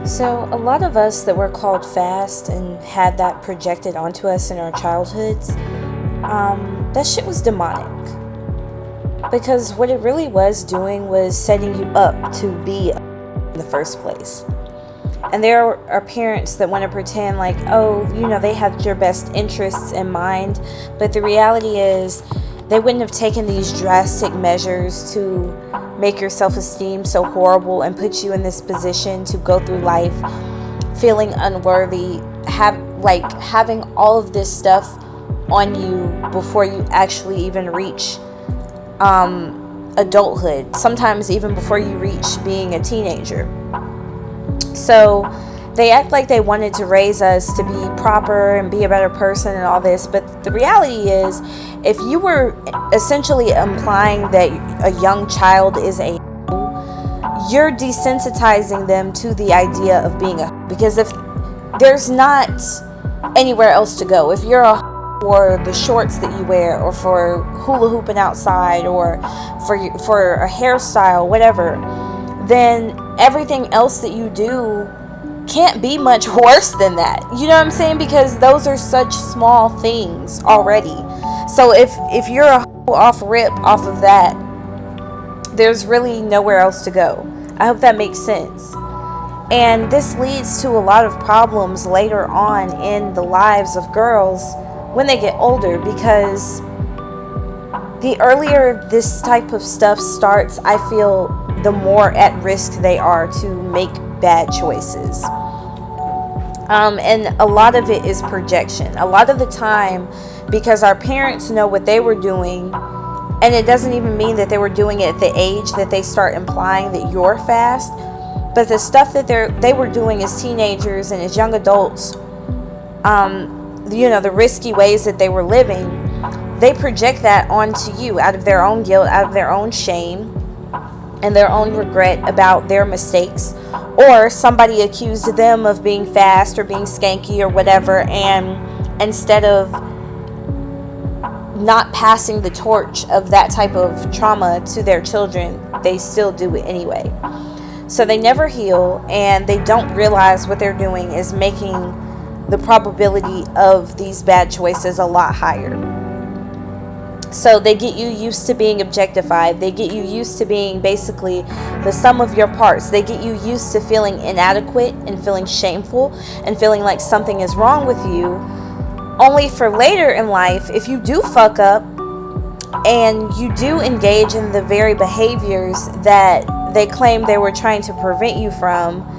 So, a lot of us that were called fast and had that projected onto us in our childhoods, that shit was demonic. Because what it really was doing was setting you up to be in the first place. And there are parents that want to pretend like, oh, they have your best interests in mind. But the reality is, they wouldn't have taken these drastic measures to make your self-esteem so horrible and put you in this position to go through life feeling unworthy, having all of this stuff on you before you actually even reach adulthood, sometimes even before you reach being a teenager. So they act like they wanted to raise us to be proper and be a better person and all this, but the reality is, if you were essentially implying that a young child is you're desensitizing them to the idea of being because if there's not anywhere else to go, if you're for the shorts that you wear, or for hula hooping outside, or for a hairstyle, whatever, then everything else that you do can't be much worse than that. You know what I'm saying? Because those are such small things already. So if you're off of that, there's really nowhere else to go. I hope that makes sense. And this leads to a lot of problems later on in the lives of girls when they get older, because the earlier this type of stuff starts, I feel the more at risk they are to make bad choices. And a lot of it is projection. A lot of the time, because our parents know what they were doing, and it doesn't even mean that they were doing it at the age that they start implying that you're fast, but the stuff that they were doing as teenagers and as young adults, the risky ways that they were living, they project that onto you out of their own guilt, out of their own shame, and their own regret about their mistakes, or somebody accused them of being fast or being skanky or whatever, and instead of not passing the torch of that type of trauma to their children, they still do it anyway. So they never heal, and they don't realize what they're doing is making the probability of these bad choices a lot higher. So they get you used to being objectified. They get you used to being basically the sum of your parts. They get you used to feeling inadequate and feeling shameful and feeling like something is wrong with you. Only for later in life, if you do fuck up and you do engage in the very behaviors that they claim they were trying to prevent you from,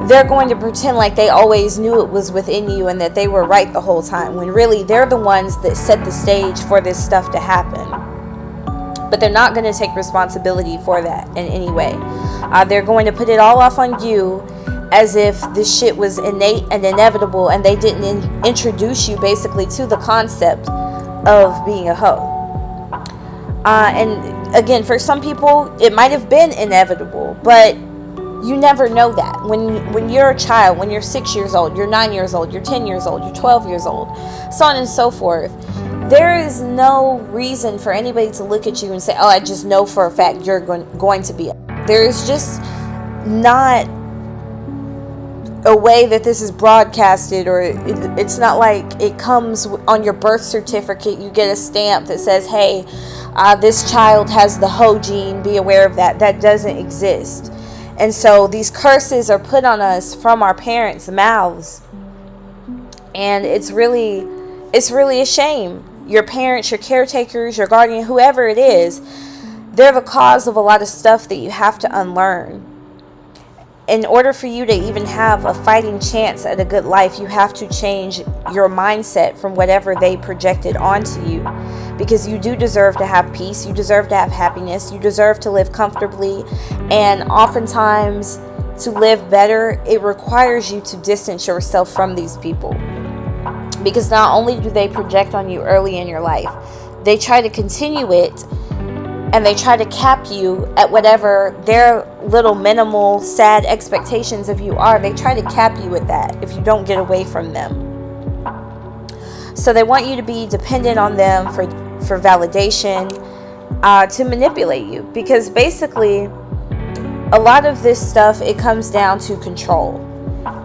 they're going to pretend like they always knew it was within you and that they were right the whole time, when really they're the ones that set the stage for this stuff to happen. But they're not going to take responsibility for that in any way. They're going to put it all off on you as if this shit was innate and inevitable, and they didn't introduce you basically to the concept of being a hoe. And again, for some people, it might have been inevitable, but you never know that. When you're a child, when you're 6 years old, you're 9 years old, you're 10 years old, you're 12 years old, so on and so forth, there is no reason for anybody to look at you and say, oh, I just know for a fact you're going to be. There is just not a way that this is broadcasted, or it's not like it comes on your birth certificate. You get a stamp that says, hey, this child has the hoe gene, be aware of that. That doesn't exist. And so these curses are put on us from our parents' mouths. And it's really a shame. Your parents, your caretakers, your guardian, whoever it is, they're the cause of a lot of stuff that you have to unlearn. In order for you to even have a fighting chance at a good life, you have to change your mindset from whatever they projected onto you. Because you do deserve to have peace, you deserve to have happiness, you deserve to live comfortably, and oftentimes to live better, it requires you to distance yourself from these people. Because not only do they project on you early in your life, they try to continue it, and they try to cap you at whatever their little minimal sad expectations of you are. They try to cap you at that if you don't get away from them. So they want you to be dependent on them for validation, to manipulate you. Because basically, a lot of this stuff, it comes down to control.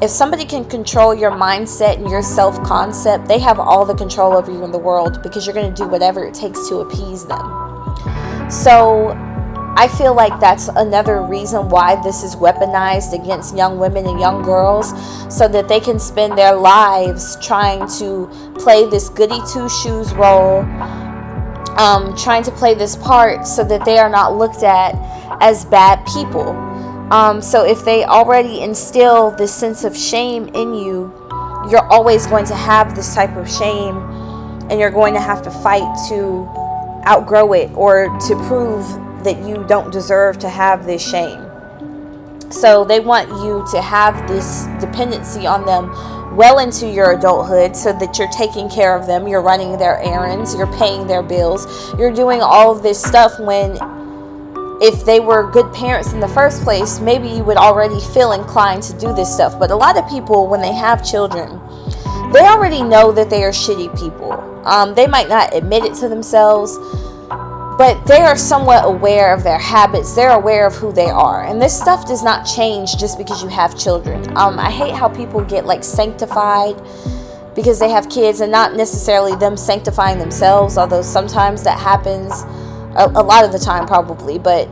If somebody can control your mindset and your self-concept, they have all the control over you in the world, because you're going to do whatever it takes to appease them. So I feel like that's another reason why this is weaponized against young women and young girls, so that they can spend their lives trying to play this goody two-shoes role, trying to play this part so that they are not looked at as bad people. So if they already instill this sense of shame in you, you're always going to have this type of shame, and you're going to have to fight to outgrow it, or to prove that you don't deserve to have this shame. So they want you to have this dependency on them well into your adulthood, so that you're taking care of them, you're running their errands, you're paying their bills, you're doing all of this stuff, when if they were good parents in the first place, maybe you would already feel inclined to do this stuff. But a lot of people, when they have children, they already know that they are shitty people. They might not admit it to themselves, but they are somewhat aware of their habits. They're aware of who they are. And this stuff does not change just because you have children. I hate how people get like sanctified because they have kids, and not necessarily them sanctifying themselves, although sometimes that happens. A lot of the time probably. But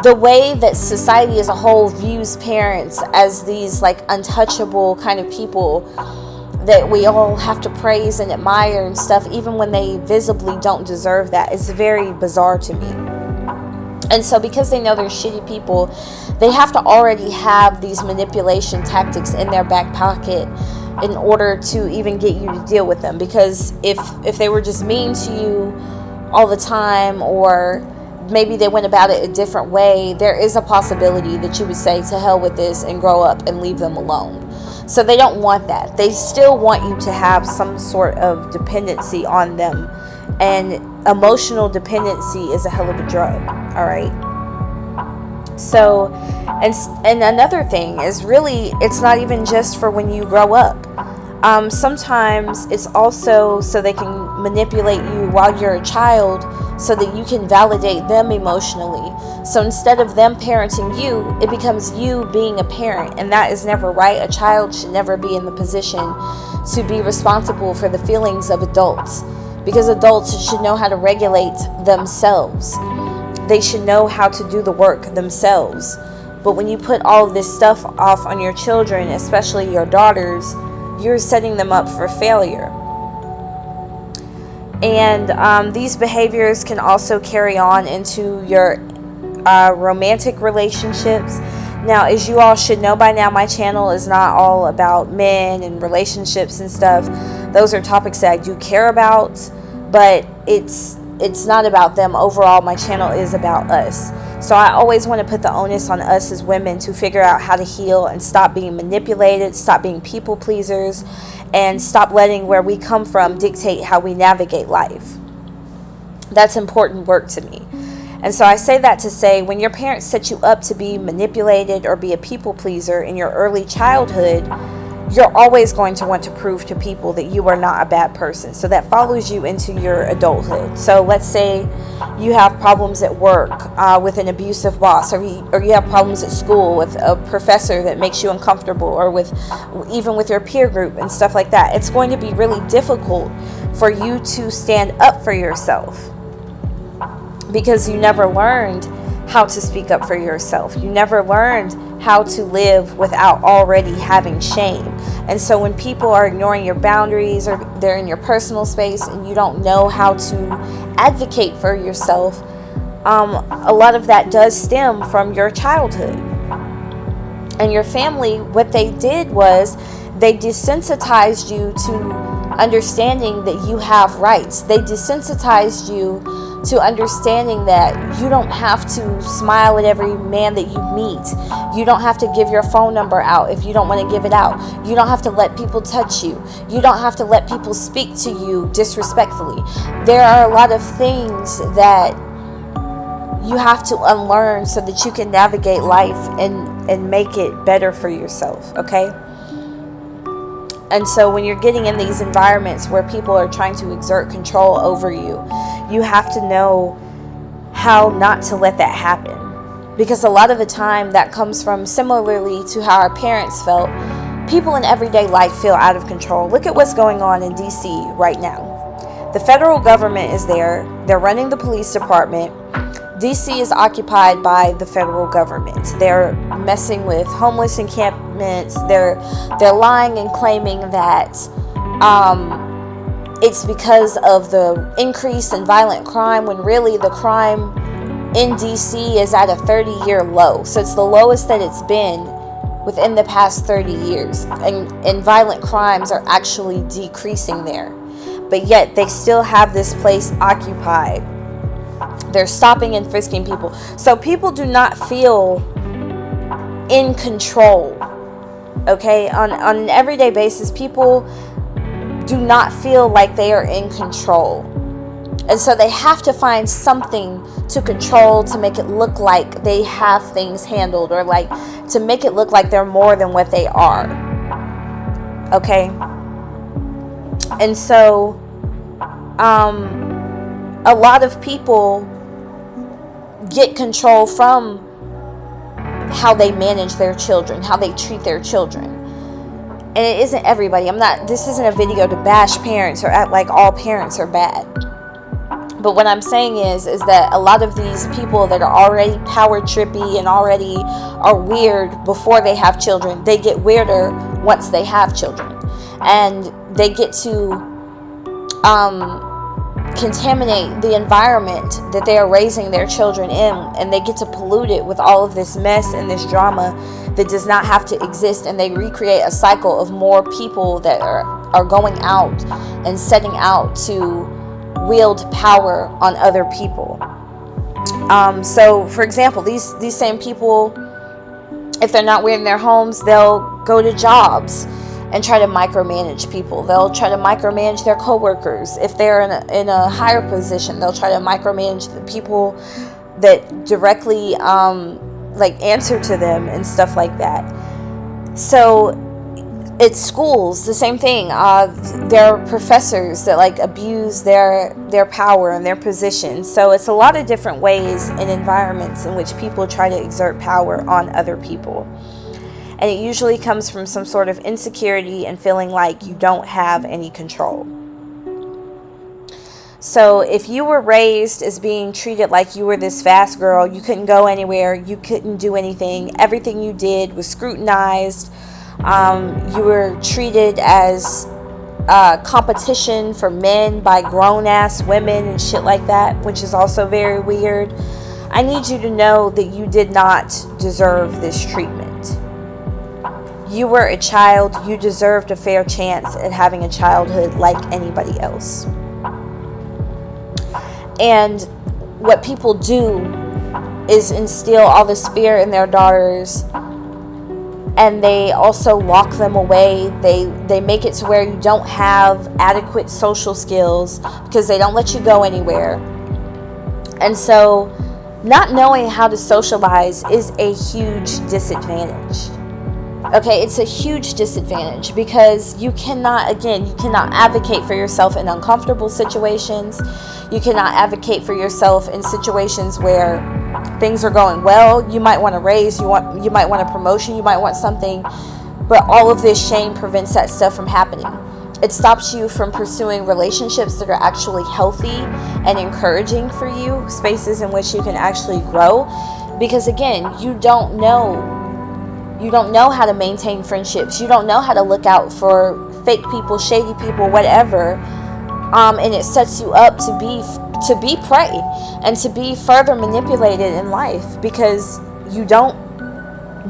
the way that society as a whole views parents as these like untouchable kind of people that we all have to praise and admire and stuff, even when they visibly don't deserve that, is very bizarre to me. And so because they know they're shitty people, they have to already have these manipulation tactics in their back pocket in order to even get you to deal with them. Because if they were just mean to you all the time, or maybe they went about it a different way, there is a possibility that you would say to hell with this and grow up and leave them alone. So they don't want that. They still want you to have some sort of dependency on them, and emotional dependency is a hell of a drug. All right. So and another thing is, really, it's not even just for when you grow up. Sometimes it's also so they can manipulate you while you're a child, so that you can validate them emotionally. So instead of them parenting you, it becomes you being a parent, and that is never right. A child should never be in the position to be responsible for the feelings of adults, because adults should know how to regulate themselves. They should know how to do the work themselves. But when you put all of this stuff off on your children, especially your daughters, you're setting them up for failure. And these behaviors can also carry on into your romantic relationships. Now, as you all should know by now, my channel is not all about men and relationships and stuff. Those are topics that I do care about, but it's not about them. Overall, my channel is about us. So I always want to put the onus on us as women to figure out how to heal and stop being manipulated, stop being people pleasers, and stop letting where we come from dictate how we navigate life. That's important work to me. And so I say that to say, when your parents set you up to be manipulated or be a people pleaser in your early childhood, you're always going to want to prove to people that you are not a bad person. So that follows you into your adulthood. So let's say you have problems at work with an abusive boss, or you have problems at school with a professor that makes you uncomfortable, or even with your peer group and stuff like that. It's going to be really difficult for you to stand up for yourself, because you never learned how to speak up for yourself. You never learned how to live without already having shame. And so when people are ignoring your boundaries, or they're in your personal space, and you don't know how to advocate for yourself, a lot of that does stem from your childhood. And your family, what they did was they desensitized you to understanding that you have rights. They desensitized you to understanding that you don't have to smile at every man that you meet. You don't have to give your phone number out if you don't want to give it out. You don't have to let people touch you. You don't have to let people speak to you disrespectfully. There are a lot of things that you have to unlearn so that you can navigate life and make it better for yourself, okay? And so when you're getting in these environments where people are trying to exert control over you, you have to know how not to let that happen. Because a lot of the time that comes from, similarly to how our parents felt, people in everyday life feel out of control. Look at what's going on in DC right now. The federal government is there. They're running the police department. DC is occupied by the federal government. They're messing with homeless encampments. They're lying and claiming that it's because of the increase in violent crime, when really the crime in DC is at a 30-year low. So it's the lowest that it's been within the past 30 years. And violent crimes are actually decreasing there. But yet they still have this place occupied. They're stopping and frisking people. So people do not feel in control. Okay? On an everyday basis, people do not feel like they are in control. And so they have to find something to control, to make it look like they have things handled, or like to make it look like they're more than what they are. Okay? And so a lot of people get control from how they manage their children, how they treat their children. And it isn't everybody. This isn't a video to bash parents or act like all parents are bad. But what I'm saying is that a lot of these people that are already power trippy and already are weird before they have children, they get weirder once they have children. And they get to contaminate the environment that they are raising their children in, and they get to pollute it with all of this mess and this drama that does not have to exist, and they recreate a cycle of more people that are going out and setting out to wield power on other people. So for example, these same people, if they're not weird in their homes, they'll go to jobs and try to micromanage people. They'll try to micromanage their coworkers. If they're in a higher position, they'll try to micromanage the people that directly answer to them and stuff like that. So at schools, the same thing. There are professors that abuse their power and their position. So it's a lot of different ways and environments in which people try to exert power on other people. And it usually comes from some sort of insecurity and feeling like you don't have any control. So if you were raised as being treated like you were this fast girl, you couldn't go anywhere, you couldn't do anything, everything you did was scrutinized, you were treated as competition for men by grown-ass women and shit like that, which is also very weird, I need you to know that you did not deserve this treatment. You were a child. You deserved a fair chance at having a childhood like anybody else. And what people do is instill all this fear in their daughters, and they also lock them away. They make it to where you don't have adequate social skills because they don't let you go anywhere. And so not knowing how to socialize is a huge disadvantage. Okay, it's a huge disadvantage because you cannot advocate for yourself in uncomfortable situations. You cannot advocate for yourself in situations where things are going well. You might want a raise, you might want a promotion, you might want something, but all of this shame prevents that stuff from happening. It stops you from pursuing relationships that are actually healthy and encouraging for you, spaces in which you can actually grow, because again, you don't know how to maintain friendships. You don't know how to look out for fake people, shady people, whatever. And it sets you up to be prey and to be further manipulated in life because you don't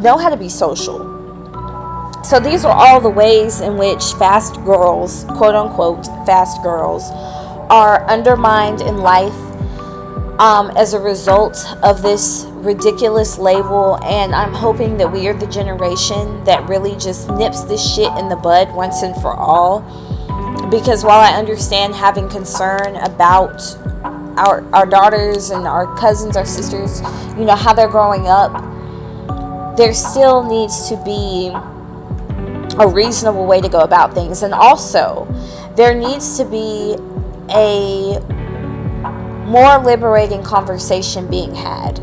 know how to be social. So these are all the ways in which fast girls, quote unquote, fast girls, are undermined in life as a result of this ridiculous label. And I'm hoping that we are the generation that really just nips this shit in the bud once and for all, because while I understand having concern about our daughters and our cousins, our sisters, how they're growing up, there still needs to be a reasonable way to go about things. And also there needs to be a more liberating conversation being had.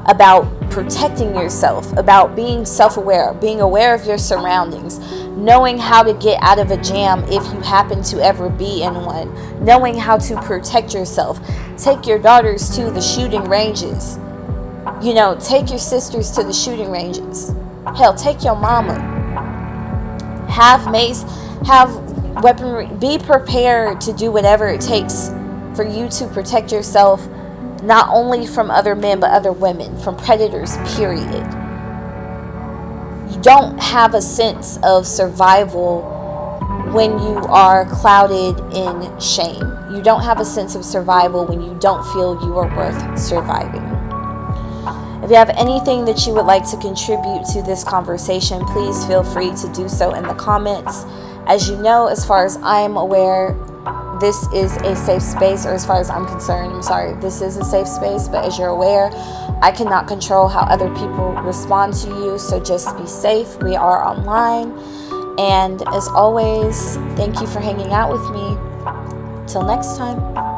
about protecting yourself, about being self-aware, being aware of your surroundings, knowing how to get out of a jam if you happen to ever be in one, knowing how to protect yourself. Take your daughters to the shooting ranges. You know, take your sisters to the shooting ranges. Hell, take your mama. Have mace, have weaponry. Be prepared to do whatever it takes for you to protect yourself, not only from other men, but other women, from predators, period. You don't have a sense of survival when you are clouded in shame. You don't have a sense of survival when you don't feel you are worth surviving. If you have anything that you would like to contribute to this conversation, please feel free to do so in the comments. As you know, as far as I'm aware, this is a safe space, or as far as I'm concerned, this is a safe space, but as you're aware, I cannot control how other people respond to you, so just be safe. We are online, and as always, thank you for hanging out with me. Till next time.